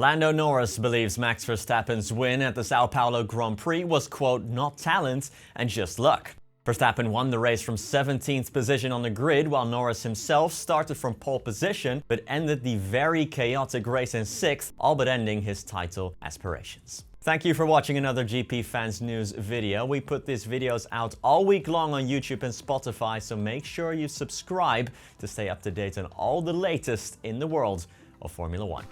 Lando Norris believes Max Verstappen's win at the Sao Paulo Grand Prix was, quote, not talent and just luck. Verstappen won the race from 17th position on the grid, while Norris himself started from pole position, but ended the very chaotic race in 6th, all but ending his title aspirations. Thank you for watching another GP Fans News video. We put these videos out all week long on YouTube and Spotify, so make sure you subscribe to stay up to date on all the latest in the world of Formula 1.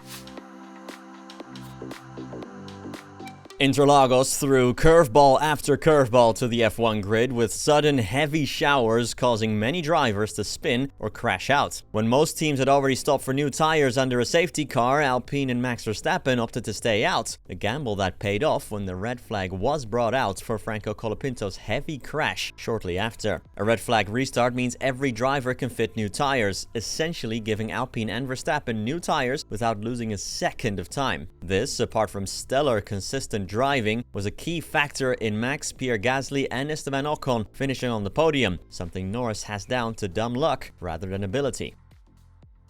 Interlagos threw curveball after curveball to the F1 grid, with sudden heavy showers causing many drivers to spin or crash out. When most teams had already stopped for new tires under a safety car, Alpine and Max Verstappen opted to stay out, a gamble that paid off when the red flag was brought out for Franco Colapinto's heavy crash shortly after. A red flag restart means every driver can fit new tires, essentially giving Alpine and Verstappen new tires without losing a second of time. This, apart from stellar consistent driving, was a key factor in Max, Pierre Gasly and Esteban Ocon finishing on the podium, something Norris has down to dumb luck rather than ability.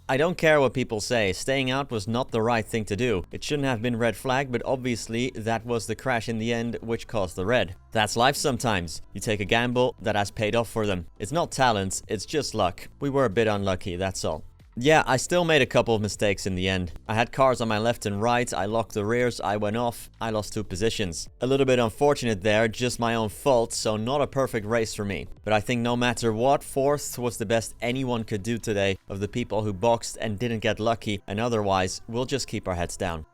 I don't care what people say, staying out was not the right thing to do. It shouldn't have been red flag, but obviously that was the crash in the end which caused the red. That's life sometimes. You take a gamble that has paid off for them. It's not talent, it's just luck. We were a bit unlucky, that's all. Yeah, I still made a couple of mistakes in the end. I had cars on my left and right, I locked the rears, I went off, I lost 2 positions. A little bit unfortunate there, just my own fault, so not a perfect race for me. But I think no matter what, 4th was the best anyone could do today of the people who boxed and didn't get lucky, and otherwise, we'll just keep our heads down.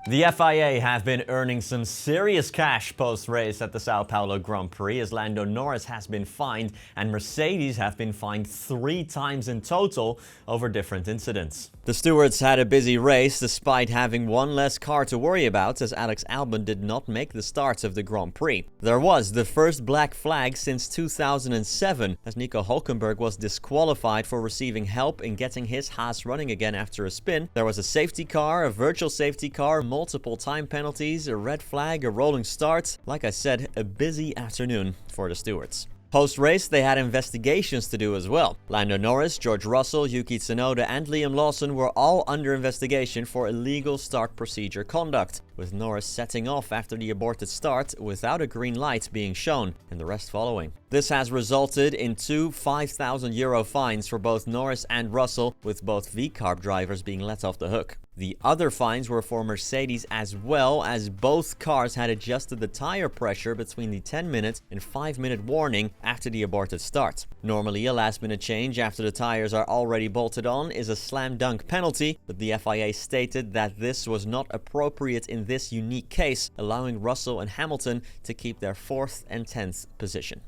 The FIA have been earning some serious cash post-race at the Sao Paulo Grand Prix, as Lando Norris has been fined and Mercedes have been fined 3 times in total over different incidents. The stewards had a busy race despite having one less car to worry about, as Alex Albon did not make the start of the Grand Prix. There was the first black flag since 2007, as Nico Hülkenberg was disqualified for receiving help in getting his Haas running again after a spin. There was a safety car, a virtual safety car, multiple time penalties, a red flag, a rolling start. Like I said, a busy afternoon for the stewards. Post-race, they had investigations to do as well. Lando Norris, George Russell, Yuki Tsunoda and Liam Lawson were all under investigation for illegal start procedure conduct, with Norris setting off after the aborted start without a green light being shown, and the rest following. This has resulted in 2 €5,000 fines for both Norris and Russell, with both VCARB drivers being let off the hook. The other fines were for Mercedes as well, as both cars had adjusted the tire pressure between the 10-minute and 5-minute warning after the aborted start. Normally, a last-minute change after the tires are already bolted on is a slam-dunk penalty, but the FIA stated that this was not appropriate in this unique case, allowing Russell and Hamilton to keep their 4th and 10th position.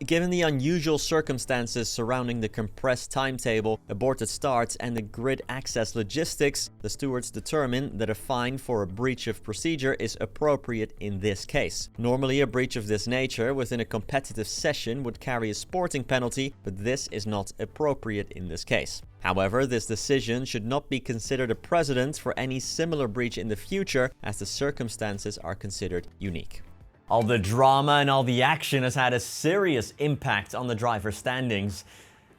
Given the unusual circumstances surrounding the compressed timetable, aborted starts, and the grid access logistics, the stewards determined that a fine for a breach of procedure is appropriate in this case. Normally, a breach of this nature within a competitive session would carry a sporting penalty, but this is not appropriate in this case. However, this decision should not be considered a precedent for any similar breach in the future, as the circumstances are considered unique. All the drama and all the action has had a serious impact on the driver standings.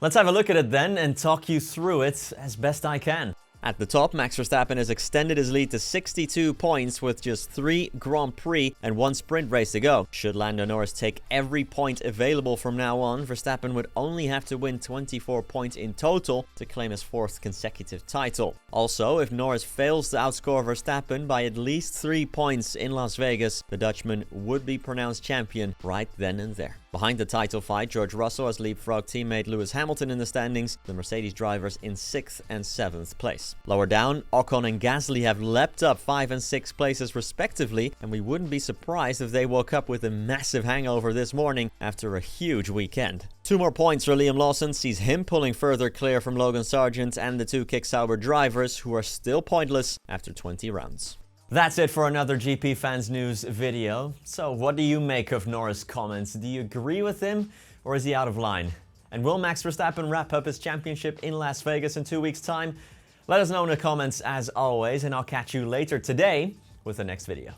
Let's have a look at it then and talk you through it as best I can. At the top, Max Verstappen has extended his lead to 62 points with just 3 Grand Prix and 1 sprint race to go. Should Lando Norris take every point available from now on, Verstappen would only have to win 24 points in total to claim his 4th consecutive title. Also, if Norris fails to outscore Verstappen by at least 3 points in Las Vegas, the Dutchman would be pronounced champion right then and there. Behind the title fight, George Russell has leapfrogged teammate Lewis Hamilton in the standings, the Mercedes drivers in 6th and 7th place. Lower down, Ocon and Gasly have leapt up 5 and 6 places respectively, and we wouldn't be surprised if they woke up with a massive hangover this morning after a huge weekend. 2 more points for Liam Lawson sees him pulling further clear from Logan Sargent and the 2 Kick Sauber drivers, who are still pointless after 20 rounds. That's it for another GP Fans News video. So what do you make of Norris' comments? Do you agree with him, or is he out of line? And will Max Verstappen wrap up his championship in Las Vegas in 2 weeks' time? Let us know in the comments as always, and I'll catch you later today with the next video.